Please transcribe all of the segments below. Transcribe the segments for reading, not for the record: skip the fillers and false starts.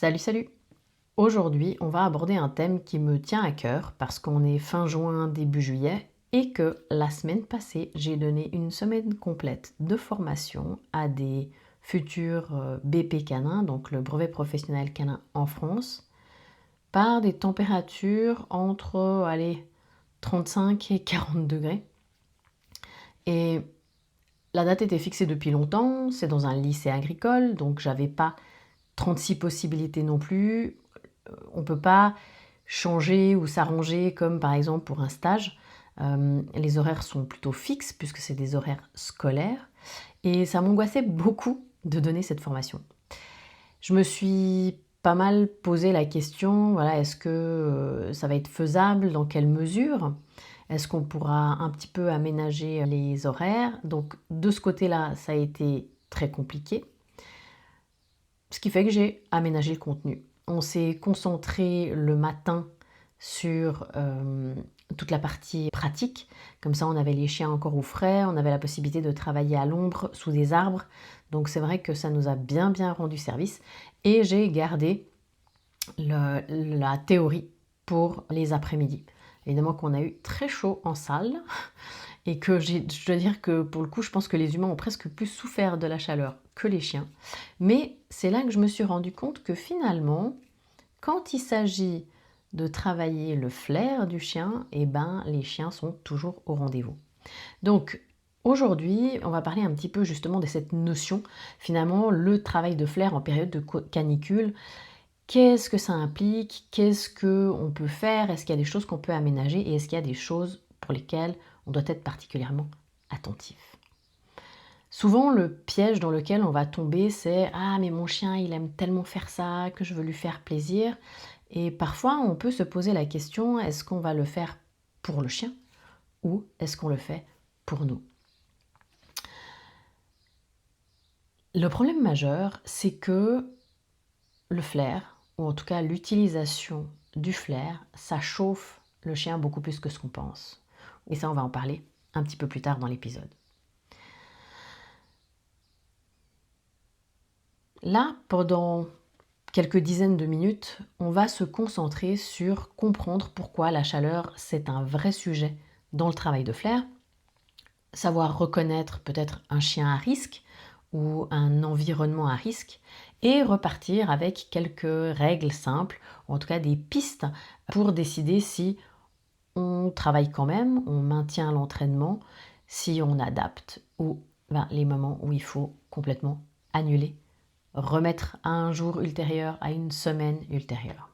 Salut, salut! Aujourd'hui, on va aborder un thème qui me tient à cœur parce qu'on est fin juin, début juillet et que la semaine passée, j'ai donné une semaine complète de formation à des futurs BP canins, donc le brevet professionnel canin en France, par des températures entre, allez, 35 et 40 degrés. Et la date était fixée depuis longtemps, c'est dans un lycée agricole, donc j'avais pas 36 possibilités non plus. On ne peut pas changer ou s'arranger comme par exemple pour un stage. Les horaires sont plutôt fixes puisque c'est des horaires scolaires et ça m'angoissait beaucoup de donner cette formation. Je me suis pas mal posé la question, voilà, est-ce que ça va être faisable, dans quelle mesure? Est-ce qu'on pourra un petit peu aménager les horaires? Donc de ce côté-là, ça a été très compliqué. Ce qui fait que j'ai aménagé le contenu. On s'est concentré le matin sur toute la partie pratique. Comme ça, on avait les chiens encore au frais, on avait la possibilité de travailler à l'ombre, sous des arbres. Donc c'est vrai que ça nous a bien rendu service. Et j'ai gardé la théorie pour les après-midi. Évidemment qu'on a eu très chaud en salle et que je dois dire que pour le coup, je pense que les humains ont presque plus souffert de la chaleur que les chiens. Mais c'est là que je me suis rendu compte que finalement, quand il s'agit de travailler le flair du chien, eh ben, les chiens sont toujours au rendez-vous. Donc aujourd'hui, on va parler un petit peu justement de cette notion, finalement, le travail de flair en période de canicule. Qu'est-ce que ça implique? Qu'est-ce qu'on peut faire? Est-ce qu'il y a des choses qu'on peut aménager? Et est-ce qu'il y a des choses pour lesquelles on doit être particulièrement attentif? Souvent, le piège dans lequel on va tomber, c'est « Ah, mais mon chien, il aime tellement faire ça que je veux lui faire plaisir. » Et parfois, on peut se poser la question, est-ce qu'on va le faire pour le chien ou est-ce qu'on le fait pour nous? Le problème majeur, c'est que le flair, ou en tout cas l'utilisation du flair, ça chauffe le chien beaucoup plus que ce qu'on pense. Et ça, on va en parler un petit peu plus tard dans l'épisode. Là, pendant quelques dizaines de minutes, on va se concentrer sur comprendre pourquoi la chaleur, c'est un vrai sujet dans le travail de flair, savoir reconnaître peut-être un chien à risque ou un environnement à risque et repartir avec quelques règles simples, ou en tout cas des pistes pour décider si on travaille quand même, on maintient l'entraînement, si on adapte ou les moments où il faut complètement annuler, remettre à un jour ultérieur, à une semaine ultérieure.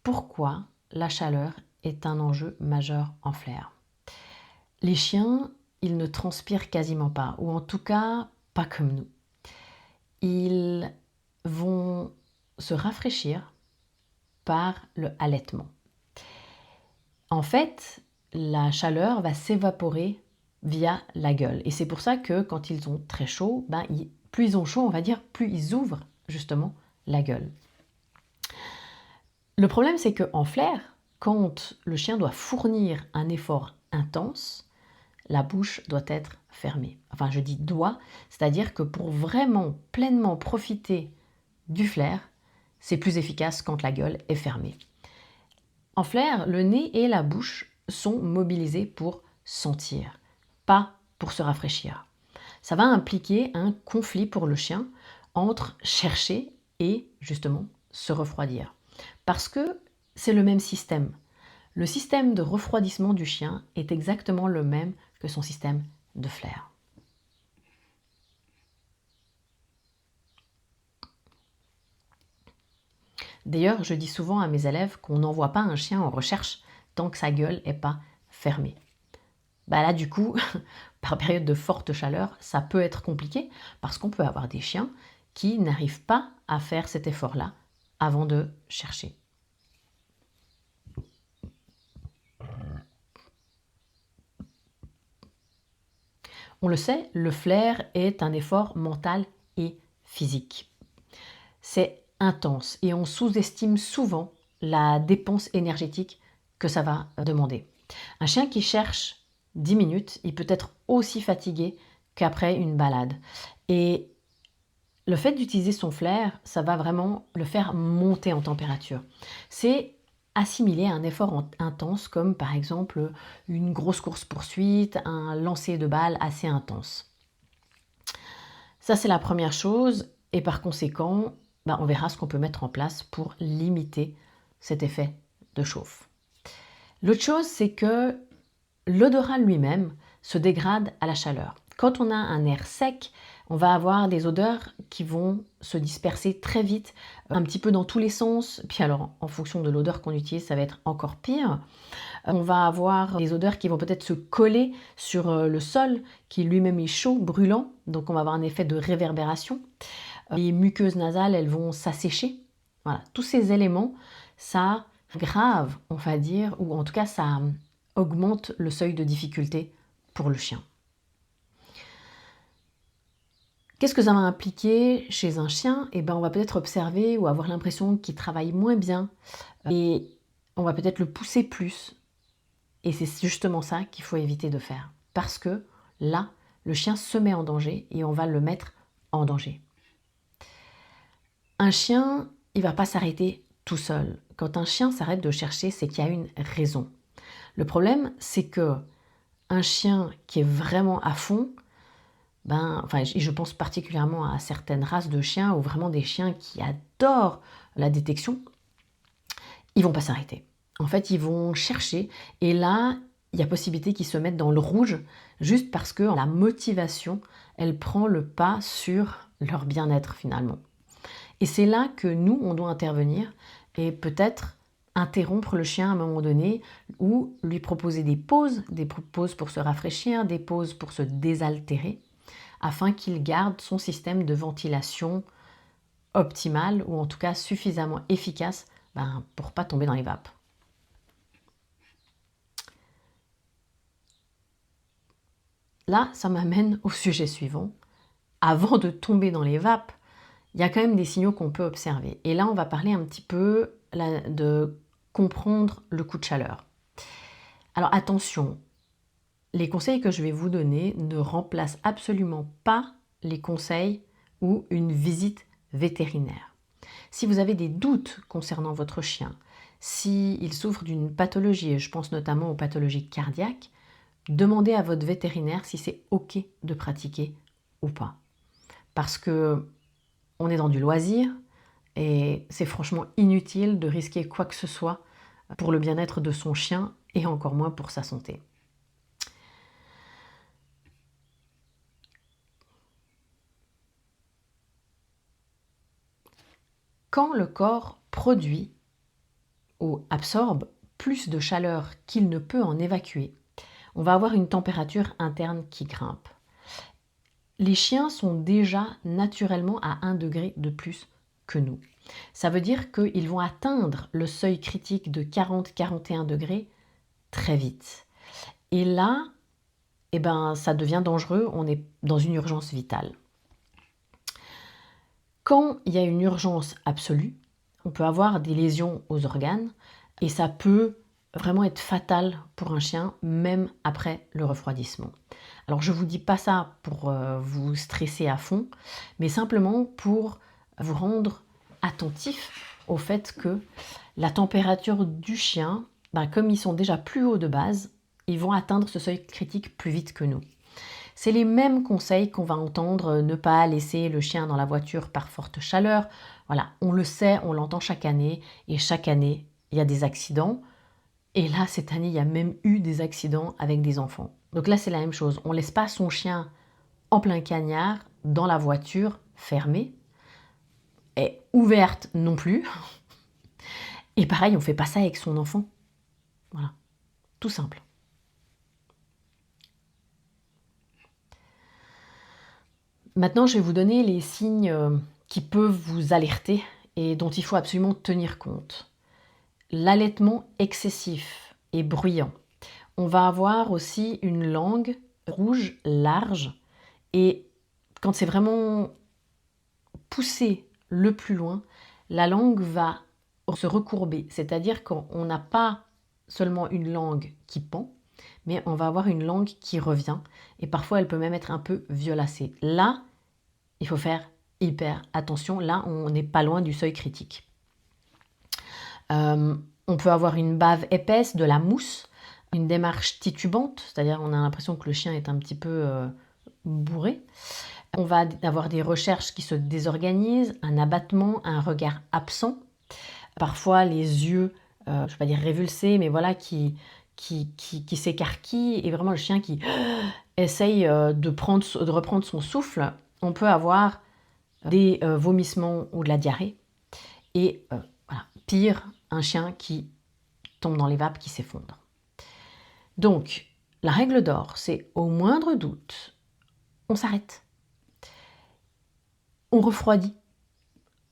Pourquoi la chaleur est un enjeu majeur en flair? Les chiens, ils ne transpirent quasiment pas, ou en tout cas pas comme nous. Ils vont se rafraîchir par le halètement. En fait, la chaleur va s'évaporer via la gueule. Et c'est pour ça que quand ils ont très chaud, plus ils ont chaud, on va dire, plus ils ouvrent justement la gueule. Le problème, c'est qu'en flair, quand le chien doit fournir un effort intense, la bouche doit être fermée. Enfin, je dis doit, c'est-à-dire que pour vraiment pleinement profiter du flair, c'est plus efficace quand la gueule est fermée. En flair, le nez et la bouche sont mobilisés pour sentir, pas pour se rafraîchir. Ça va impliquer un conflit pour le chien entre chercher et justement se refroidir. Parce que c'est le même système. Le système de refroidissement du chien est exactement le même que son système de flair. D'ailleurs, je dis souvent à mes élèves qu'on n'envoie pas un chien en recherche tant que sa gueule n'est pas fermée. Là, du coup, par période de forte chaleur, ça peut être compliqué parce qu'on peut avoir des chiens qui n'arrivent pas à faire cet effort-là avant de chercher. On le sait, le flair est un effort mental et physique. C'est intense et on sous-estime souvent la dépense énergétique que ça va demander. Un chien qui cherche 10 minutes, il peut être aussi fatigué qu'après une balade. Et Le fait d'utiliser son flair, ça va vraiment le faire monter en température. C'est assimilé à un effort intense comme par exemple une grosse course-poursuite, un lancer de balles assez intense. Ça, c'est la première chose et par conséquent, on verra ce qu'on peut mettre en place pour limiter cet effet de chauffe. L'autre chose, c'est que l'odorat lui-même se dégrade à la chaleur. Quand on a un air sec, on va avoir des odeurs qui vont se disperser très vite, un petit peu dans tous les sens. Puis alors, en fonction de l'odeur qu'on utilise, ça va être encore pire. On va avoir des odeurs qui vont peut-être se coller sur le sol, qui lui-même est chaud, brûlant. Donc on va avoir un effet de réverbération. Les muqueuses nasales, elles vont s'assécher. Voilà, tous ces éléments, ça grave, on va dire, ou en tout cas, ça augmente le seuil de difficulté pour le chien. Qu'est-ce que ça va impliquer chez un chien? On va peut-être observer ou avoir l'impression qu'il travaille moins bien et on va peut-être le pousser plus. Et c'est justement ça qu'il faut éviter de faire. Parce que là, le chien se met en danger et on va le mettre en danger. Un chien, il ne va pas s'arrêter tout seul. Quand un chien s'arrête de chercher, c'est qu'il y a une raison. Le problème, c'est que un chien qui est vraiment à fond, je pense particulièrement à certaines races de chiens ou vraiment des chiens qui adorent la détection, ils vont pas s'arrêter. En fait, ils vont chercher et là, il y a possibilité qu'ils se mettent dans le rouge juste parce que la motivation, elle prend le pas sur leur bien-être finalement. Et c'est là que nous, on doit intervenir et peut-être interrompre le chien à un moment donné ou lui proposer des pauses pour se rafraîchir, des pauses pour se désaltérer, afin qu'il garde son système de ventilation optimal ou en tout cas suffisamment efficace pour ne pas tomber dans les vapes. Là, ça m'amène au sujet suivant. Avant de tomber dans les vapes, il y a quand même des signaux qu'on peut observer. Et là, on va parler un petit peu de comprendre le coup de chaleur. Alors attention, les conseils que je vais vous donner ne remplacent absolument pas les conseils ou une visite vétérinaire. Si vous avez des doutes concernant votre chien, s'il souffre d'une pathologie, et je pense notamment aux pathologies cardiaques, demandez à votre vétérinaire si c'est OK de pratiquer ou pas. Parce que on est dans du loisir et c'est franchement inutile de risquer quoi que ce soit pour le bien-être de son chien et encore moins pour sa santé. Quand le corps produit ou absorbe plus de chaleur qu'il ne peut en évacuer, on va avoir une température interne qui grimpe. Les chiens sont déjà naturellement à 1 degré de plus que nous. Ça veut dire qu'ils vont atteindre le seuil critique de 40-41 degrés très vite. Et là, ça devient dangereux, on est dans une urgence vitale. Quand il y a une urgence absolue, on peut avoir des lésions aux organes et ça peut vraiment être fatal pour un chien, même après le refroidissement. Alors je ne vous dis pas ça pour vous stresser à fond, mais simplement pour vous rendre attentif au fait que la température du chien, comme ils sont déjà plus hauts de base, ils vont atteindre ce seuil critique plus vite que nous. C'est les mêmes conseils qu'on va entendre, ne pas laisser le chien dans la voiture par forte chaleur. Voilà, on le sait, on l'entend chaque année, et chaque année, il y a des accidents. Et là, cette année, il y a même eu des accidents avec des enfants. Donc là, c'est la même chose. On ne laisse pas son chien en plein cagnard, dans la voiture, fermée, et ouverte non plus. Et pareil, on ne fait pas ça avec son enfant. Voilà, tout simple. Maintenant, je vais vous donner les signes qui peuvent vous alerter et dont il faut absolument tenir compte. L'allaitement excessif et bruyant. On va avoir aussi une langue rouge large et quand c'est vraiment poussé le plus loin, la langue va se recourber. C'est-à-dire qu'on n'a pas seulement une langue qui pend, mais on va avoir une langue qui revient et parfois elle peut même être un peu violacée. Là, il faut faire hyper attention. Là, on n'est pas loin du seuil critique. On peut avoir une bave épaisse, de la mousse, une démarche titubante, c'est-à-dire on a l'impression que le chien est un petit peu bourré. On va avoir des recherches qui se désorganisent, un abattement, un regard absent, parfois les yeux, je ne vais pas dire révulsés, mais voilà, qui s'écarquillent, et vraiment le chien qui essaye de reprendre son souffle. On peut avoir des vomissements ou de la diarrhée, et voilà, pire, un chien qui tombe dans les vapes, qui s'effondre. Donc, la règle d'or, c'est au moindre doute, on s'arrête. On refroidit.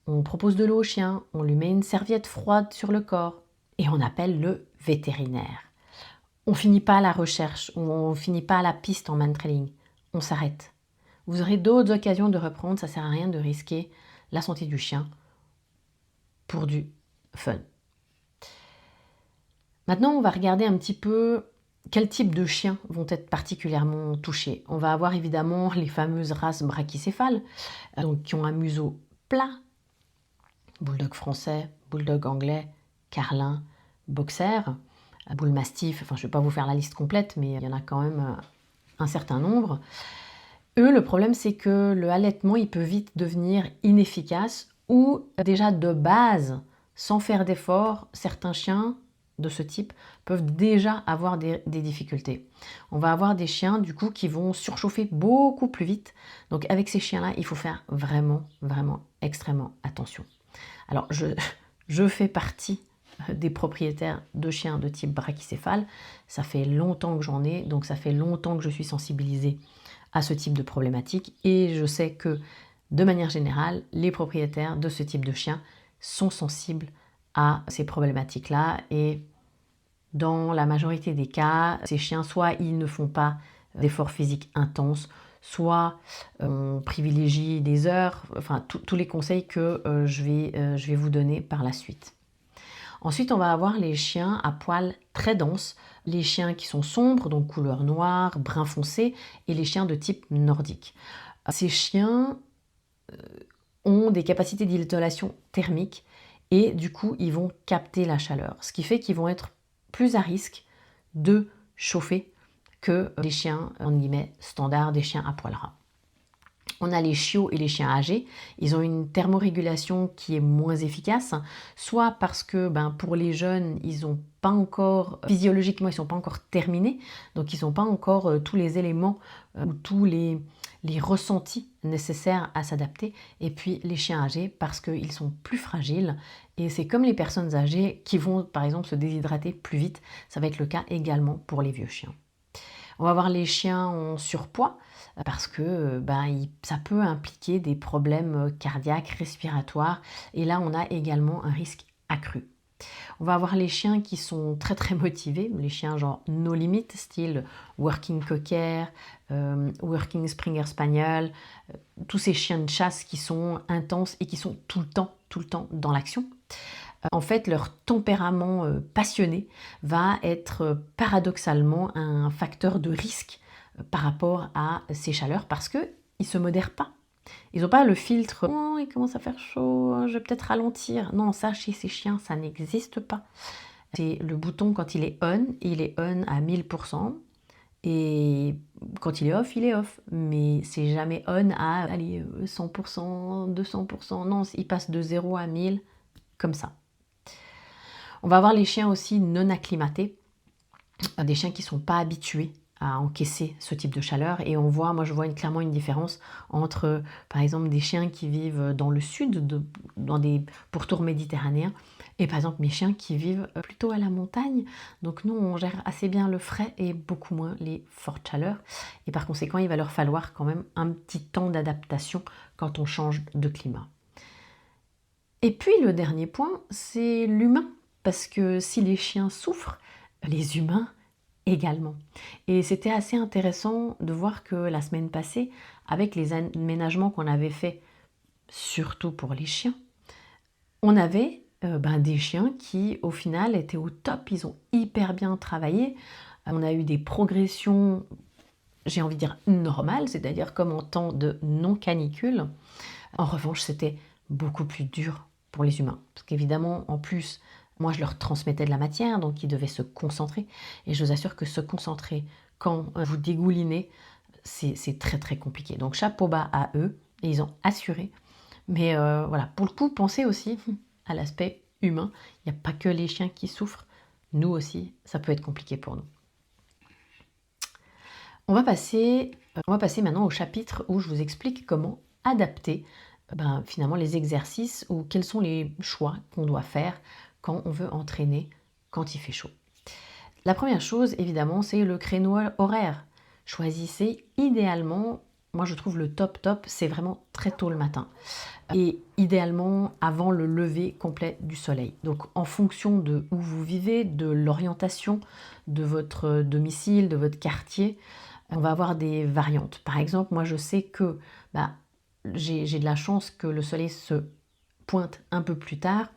On propose de l'eau au chien, on lui met une serviette froide sur le corps et on appelle le vétérinaire. On finit pas la recherche, on finit pas la piste en man-trailing, on s'arrête. Vous aurez d'autres occasions de reprendre, ça sert à rien de risquer la santé du chien pour du fun. Maintenant, on va regarder un petit peu quel type de chiens vont être particulièrement touchés. On va avoir évidemment les fameuses races brachycéphales, donc qui ont un museau plat, bulldog français, bulldog anglais, carlin, boxer, bull mastiff, enfin je ne vais pas vous faire la liste complète, mais il y en a quand même un certain nombre. Eux, le problème c'est que le allaitement, il peut vite devenir inefficace, ou déjà de base, sans faire d'effort, certains chiens de ce type peuvent déjà avoir des difficultés. On va avoir des chiens du coup qui vont surchauffer beaucoup plus vite. Donc avec ces chiens-là, il faut faire vraiment, vraiment extrêmement attention. Alors je fais partie des propriétaires de chiens de type brachycéphale. Ça fait longtemps que j'en ai, donc ça fait longtemps que je suis sensibilisée à ce type de problématique. Et je sais que de manière générale, les propriétaires de ce type de chiens sont sensibles à ces problématiques-là, et dans la majorité des cas, ces chiens, soit ils ne font pas d'efforts physiques intenses, soit on privilégie des heures, enfin tous les conseils que je vais vous donner par la suite. Ensuite, on va avoir les chiens à poils très denses, les chiens qui sont sombres, donc couleur noire, brun foncé, et les chiens de type nordique. Ces chiens ont des capacités d'isolation thermique, et du coup, ils vont capter la chaleur, ce qui fait qu'ils vont être plus à risque de chauffer que les chiens, en guillemets, standards, des chiens à poil ras. On a les chiots et les chiens âgés. Ils ont une thermorégulation qui est moins efficace, soit parce que pour les jeunes, ils n'ont pas encore, physiologiquement, ils ne sont pas encore terminés, donc ils n'ont pas encore tous les éléments ou tous les ressentis nécessaires à s'adapter. Et puis les chiens âgés, parce qu'ils sont plus fragiles, et c'est comme les personnes âgées qui vont par exemple se déshydrater plus vite. Ça va être le cas également pour les vieux chiens. On va voir les chiens en surpoids, parce que ça peut impliquer des problèmes cardiaques, respiratoires, et là on a également un risque accru. On va avoir les chiens qui sont très très motivés, les chiens genre no limit, style working cocker, working springer spaniel, tous ces chiens de chasse qui sont intenses et qui sont tout le temps dans l'action. En fait, leur tempérament passionné va être paradoxalement un facteur de risque par rapport à ces chaleurs, parce qu'ils ne se modèrent pas. Ils n'ont pas le filtre « Oh, il commence à faire chaud, je vais peut-être ralentir ». Non, ça, chez ces chiens, ça n'existe pas. C'est le bouton, quand il est on à 1000%. Et quand il est off. Mais c'est jamais on à 100%, 200%. Non, il passe de 0 à 1000, comme ça. On va avoir les chiens aussi non acclimatés, des chiens qui ne sont pas habitués à encaisser ce type de chaleur. Et moi je vois clairement une différence entre, par exemple, des chiens qui vivent dans le sud, dans des pourtours méditerranéens, et par exemple mes chiens qui vivent plutôt à la montagne. Donc nous, on gère assez bien le frais et beaucoup moins les fortes chaleurs. Et par conséquent, il va leur falloir quand même un petit temps d'adaptation quand on change de climat. Et puis le dernier point, c'est l'humain. Parce que si les chiens souffrent, les humains également. Et c'était assez intéressant de voir que la semaine passée, avec les aménagements qu'on avait faits, surtout pour les chiens, on avait des chiens qui, au final, étaient au top. Ils ont hyper bien travaillé. On a eu des progressions, j'ai envie de dire, normales, c'est-à-dire comme en temps de non-canicule. En revanche, c'était beaucoup plus dur pour les humains. Parce qu'évidemment, en plus, moi, je leur transmettais de la matière, donc ils devaient se concentrer. Et je vous assure que se concentrer quand vous dégoulinez, c'est très très compliqué. Donc chapeau bas à eux, et ils ont assuré. Mais voilà, pour le coup, pensez aussi à l'aspect humain. Il n'y a pas que les chiens qui souffrent. Nous aussi, ça peut être compliqué pour nous. On va passer maintenant au chapitre où je vous explique comment adapter finalement les exercices ou quels sont les choix qu'on doit faire quand on veut entraîner quand il fait chaud. La première chose, évidemment, c'est le créneau horaire. Choisissez idéalement, moi je trouve le top, c'est vraiment très tôt le matin. Et idéalement avant le lever complet du soleil. Donc en fonction de où vous vivez, de l'orientation de votre domicile, de votre quartier, on va avoir des variantes. Par exemple, moi je sais que j'ai de la chance que le soleil se pointe un peu plus tard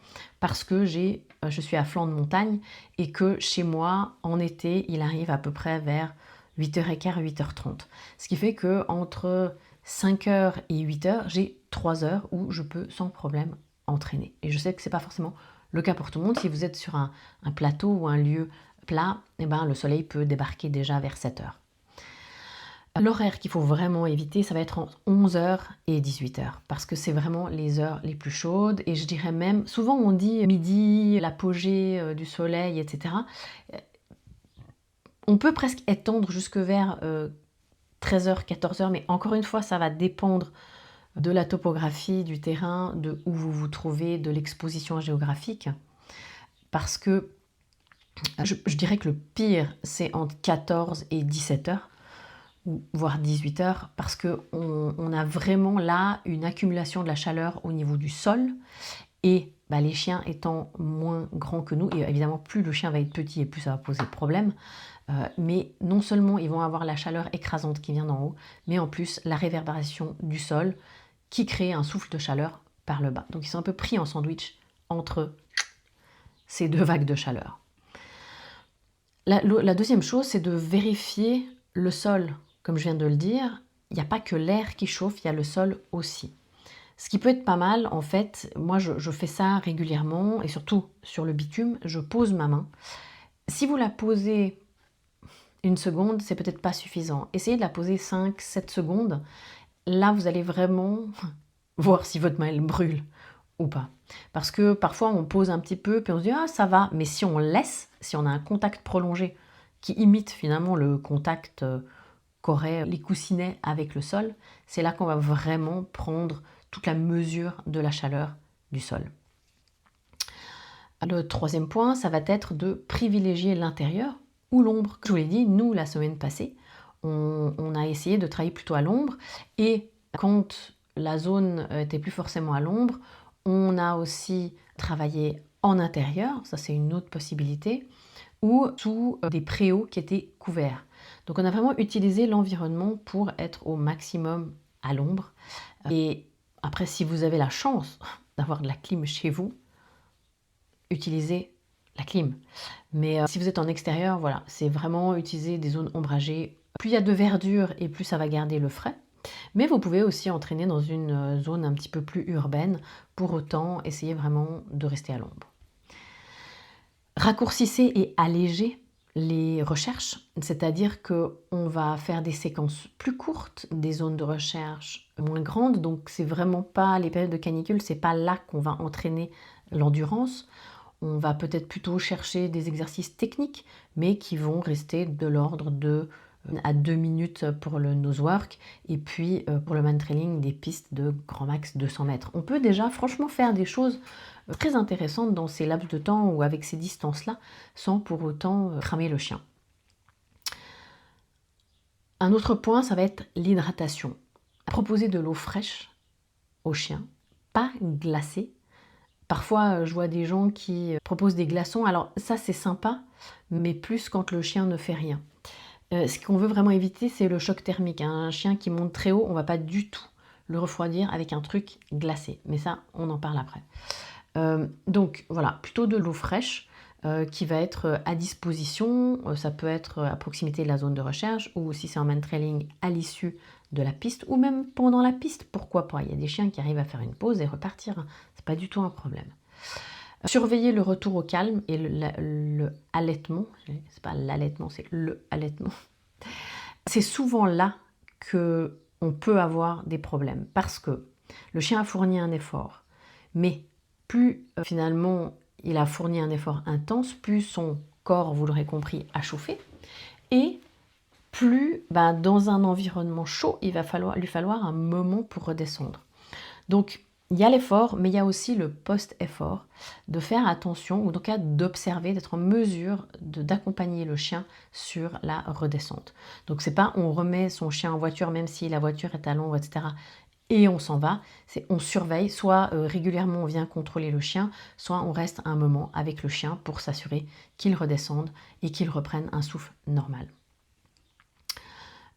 parce que je suis à flanc de montagne et que chez moi, en été, il arrive à peu près vers 8h15, 8h30. Ce qui fait que entre 5h et 8h, j'ai 3 heures où je peux sans problème entraîner. Et je sais que ce n'est pas forcément le cas pour tout le monde. Si vous êtes sur un plateau ou un lieu plat, le soleil peut débarquer déjà vers 7h. L'horaire qu'il faut vraiment éviter, ça va être entre 11h et 18h, parce que c'est vraiment les heures les plus chaudes, et je dirais même, souvent on dit midi, l'apogée du soleil, etc. On peut presque étendre jusque vers 13h, 14h, mais encore une fois, ça va dépendre de la topographie, du terrain, de où vous vous trouvez, de l'exposition géographique, parce que je dirais que le pire, c'est entre 14 et 17h, voire 18h, parce qu'on a vraiment là une accumulation de la chaleur au niveau du sol, et les chiens étant moins grands que nous, et évidemment plus le chien va être petit et plus ça va poser problème, mais non seulement ils vont avoir la chaleur écrasante qui vient d'en haut, mais en plus la réverbération du sol qui crée un souffle de chaleur par le bas. Donc ils sont un peu pris en sandwich entre ces deux vagues de chaleur. La deuxième chose, c'est de vérifier le sol. Comme je viens de le dire, il n'y a pas que l'air qui chauffe, il y a le sol aussi. Ce qui peut être pas mal, en fait, moi je fais ça régulièrement, et surtout sur le bitume, je pose ma main. Si vous la posez 1 seconde, c'est peut-être pas suffisant. Essayez de la poser 5-7 secondes. Là, vous allez vraiment voir si votre main elle brûle ou pas. Parce que parfois on pose un petit peu, puis on se dit ah ça va, mais si on laisse, si on a un contact prolongé qui imite finalement le contact qu'auraient les coussinets avec le sol, c'est là qu'on va vraiment prendre toute la mesure de la chaleur du sol. Le troisième point, ça va être de privilégier l'intérieur ou l'ombre. Je vous l'ai dit, nous, la semaine passée, on a essayé de travailler plutôt à l'ombre, et quand la zone était plus forcément à l'ombre, on a aussi travaillé en intérieur, ça c'est une autre possibilité, ou sous des préaux qui étaient couverts. Donc on a vraiment utilisé l'environnement pour être au maximum à l'ombre. Et après, si vous avez la chance d'avoir de la clim chez vous, utilisez la clim. Mais si vous êtes en extérieur, voilà, c'est vraiment utiliser des zones ombragées. Plus il y a de verdure et plus ça va garder le frais. Mais vous pouvez aussi entraîner dans une zone un petit peu plus urbaine. Pour autant, essayez vraiment de rester à l'ombre. Raccourcissez et allégez les recherches, c'est-à-dire qu'on va faire des séquences plus courtes, des zones de recherche moins grandes, donc c'est vraiment pas les périodes de canicule, c'est pas là qu'on va entraîner l'endurance. On va peut-être plutôt chercher des exercices techniques, mais qui vont rester de l'ordre de à 2 minutes pour le nosework, et puis pour le mantrailing, des pistes de grand max 200 mètres. On peut déjà franchement faire des choses très intéressantes dans ces laps de temps ou avec ces distances-là, sans pour autant cramer le chien. Un autre point, ça va être l'hydratation. Proposer de l'eau fraîche au chien, pas glacée. Parfois, je vois des gens qui proposent des glaçons. Alors ça, c'est sympa, mais plus quand le chien ne fait rien. Ce qu'on veut vraiment éviter, c'est le choc thermique. Un chien qui monte très haut, on ne va pas du tout le refroidir avec un truc glacé. Mais ça, on en parle après. Donc voilà, plutôt de l'eau fraîche qui va être à disposition. Ça peut être à proximité de la zone de recherche, ou si c'est en mantrailing, à l'issue de la piste ou même pendant la piste, pourquoi pas. Il y a des chiens qui arrivent à faire une pause et repartir, hein. C'est pas du tout un problème. Surveiller le retour au calme et le allaitement, c'est pas l'allaitement, c'est le allaitement. C'est souvent là que on peut avoir des problèmes parce que le chien a fourni un effort, mais plus finalement il a fourni un effort intense, plus son corps, vous l'aurez compris, a chauffé, et plus dans un environnement chaud, il va lui falloir un moment pour redescendre. Donc il y a l'effort, mais il y a aussi le post-effort, de faire attention, ou en tout cas d'observer, d'être en mesure d'accompagner le chien sur la redescente. Donc c'est pas on remet son chien en voiture, même si la voiture est à l'ombre, etc., et on s'en va, c'est on surveille, soit régulièrement on vient contrôler le chien, soit on reste un moment avec le chien pour s'assurer qu'il redescende et qu'il reprenne un souffle normal.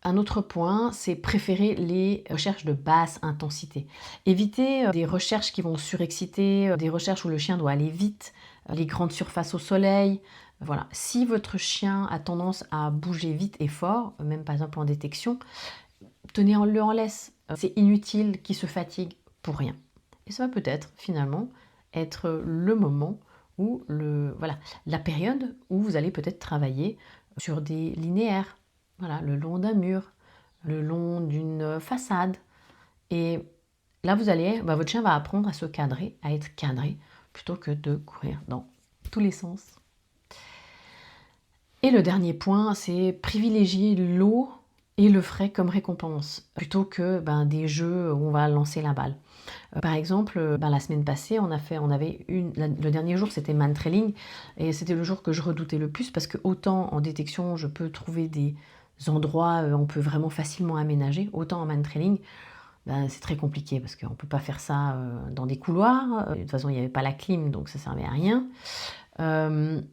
Un autre point, c'est préférer les recherches de basse intensité. Éviter des recherches qui vont surexciter, des recherches où le chien doit aller vite, les grandes surfaces au soleil. Voilà. Si votre chien a tendance à bouger vite et fort, même par exemple en détection, tenez-le en laisse. C'est inutile qu'il se fatigue pour rien. Et ça va peut-être finalement être le moment où la période où vous allez peut-être travailler sur des linéaires. Voilà, le long d'un mur, le long d'une façade. Et là, votre chien va apprendre à se cadrer, à être cadré, plutôt que de courir dans tous les sens. Et le dernier point, c'est privilégier l'eau et le frais comme récompense, plutôt que des jeux où on va lancer la balle. Par exemple, la semaine passée, le dernier jour, c'était man trailing, et c'était le jour que je redoutais le plus, parce que autant en détection, je peux trouver des endroits on peut vraiment facilement aménager, autant en man trailing, c'est très compliqué parce qu'on ne peut pas faire ça dans des couloirs. De toute façon, il n'y avait pas la clim, donc ça ne servait à rien. En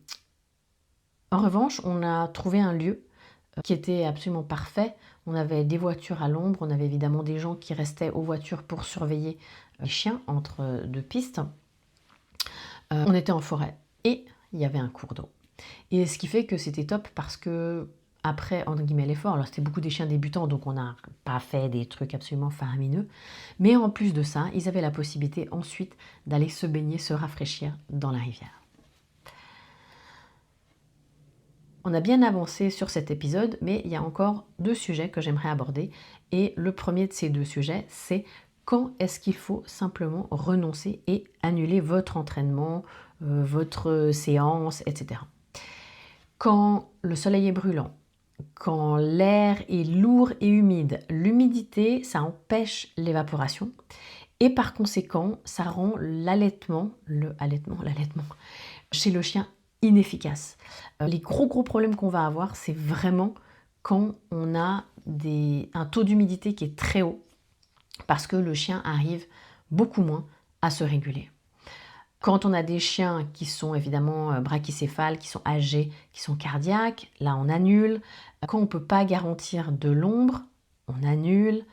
revanche, on a trouvé un lieu qui était absolument parfait. On avait des voitures à l'ombre, on avait évidemment des gens qui restaient aux voitures pour surveiller les chiens entre deux pistes. On était en forêt et il y avait un cours d'eau. Et ce qui fait que c'était top parce que après, entre guillemets, l'effort, alors c'était beaucoup des chiens débutants, donc on n'a pas fait des trucs absolument faramineux, mais en plus de ça, ils avaient la possibilité ensuite d'aller se baigner, se rafraîchir dans la rivière. On a bien avancé sur cet épisode, mais il y a encore 2 sujets que j'aimerais aborder, et le premier de ces 2 sujets, c'est quand est-ce qu'il faut simplement renoncer et annuler votre entraînement, votre séance, etc. Quand le soleil est brûlant, quand l'air est lourd et humide, l'humidité, ça empêche l'évaporation et par conséquent, ça rend l'allaitement chez le chien inefficace. Les gros problèmes qu'on va avoir, c'est vraiment quand on a un taux d'humidité qui est très haut parce que le chien arrive beaucoup moins à se réguler. Quand on a des chiens qui sont évidemment brachycéphales, qui sont âgés, qui sont cardiaques, là on annule. Quand on ne peut pas garantir de l'ombre, on annule,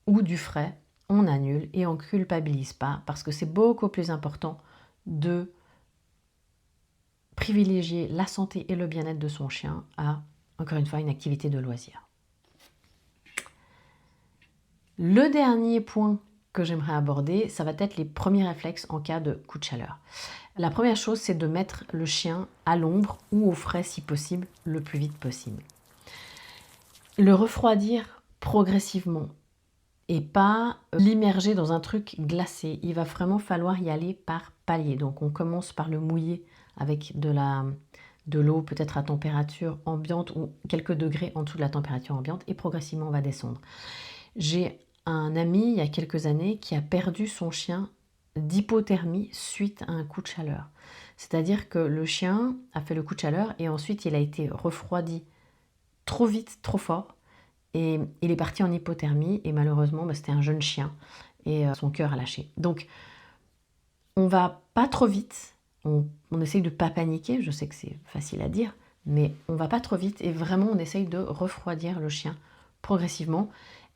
ou du frais, on annule et on ne culpabilise pas parce que c'est beaucoup plus important de privilégier la santé et le bien-être de son chien à, encore une fois, une activité de loisir. Le dernier point que j'aimerais aborder, ça va être les premiers réflexes en cas de coup de chaleur. La première chose, c'est de mettre le chien à l'ombre ou au frais si possible, le plus vite possible. Le refroidir progressivement et pas l'immerger dans un truc glacé. Il va vraiment falloir y aller par palier. Donc on commence par le mouiller avec de l'eau peut-être à température ambiante ou quelques degrés en dessous de la température ambiante et progressivement on va descendre. J'ai un ami il y a quelques années qui a perdu son chien d'hypothermie suite à un coup de chaleur. C'est-à-dire que le chien a fait le coup de chaleur et ensuite il a été refroidi trop vite, trop fort et il est parti en hypothermie et malheureusement c'était un jeune chien et son cœur a lâché. Donc on va pas trop vite, on essaye de ne pas paniquer, je sais que c'est facile à dire, mais on va pas trop vite et vraiment on essaye de refroidir le chien progressivement.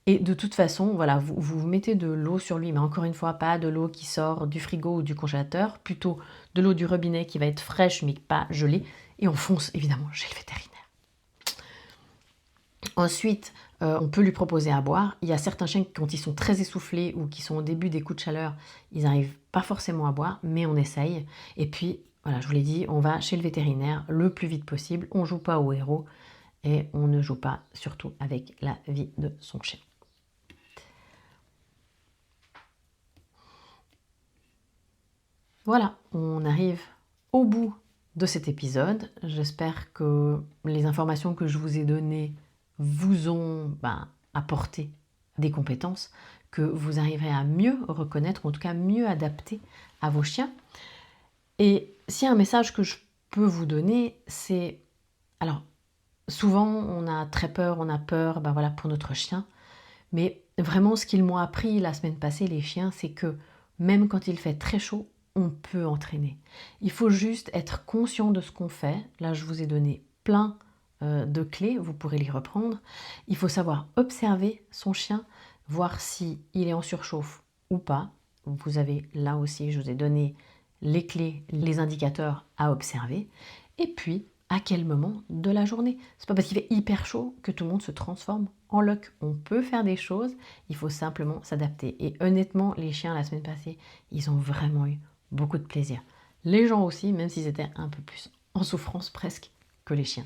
Et de toute façon, voilà, vous mettez de l'eau sur lui, mais encore une fois, pas de l'eau qui sort du frigo ou du congélateur, plutôt de l'eau du robinet qui va être fraîche mais pas gelée, et on fonce évidemment chez le vétérinaire. Ensuite, on peut lui proposer à boire. Il y a certains chiens, quand ils sont très essoufflés ou qui sont au début des coups de chaleur, ils n'arrivent pas forcément à boire, mais on essaye. Et puis, voilà, je vous l'ai dit, on va chez le vétérinaire le plus vite possible. On ne joue pas au héros et on ne joue pas surtout avec la vie de son chien. Voilà, on arrive au bout de cet épisode. J'espère que les informations que je vous ai données vous ont apporté des compétences que vous arriverez à mieux reconnaître, ou en tout cas mieux adapter à vos chiens. Et s'il y a un message que je peux vous donner, c'est... Alors, souvent, on a très peur, on a peur voilà, pour notre chien. Mais vraiment, ce qu'ils m'ont appris la semaine passée, les chiens, c'est que même quand il fait très chaud, on peut entraîner. Il faut juste être conscient de ce qu'on fait. Là, je vous ai donné plein de clés, vous pourrez les reprendre. Il faut savoir observer son chien, voir s'il est en surchauffe ou pas. Vous avez là aussi, je vous ai donné les clés, les indicateurs à observer. Et puis, à quel moment de la journée. C'est pas parce qu'il fait hyper chaud que tout le monde se transforme en loque. On peut faire des choses, il faut simplement s'adapter. Et honnêtement, les chiens, la semaine passée, ils ont vraiment eu beaucoup de plaisir. Les gens aussi, même s'ils étaient un peu plus en souffrance presque que les chiens.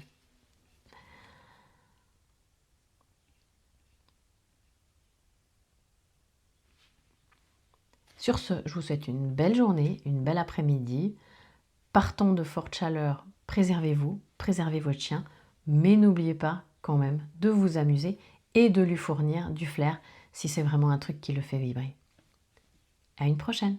Sur ce, je vous souhaite une belle journée, une belle après-midi. Partons de forte chaleur, préservez-vous, préservez votre chien, mais n'oubliez pas quand même de vous amuser et de lui fournir du flair si c'est vraiment un truc qui le fait vibrer. À une prochaine!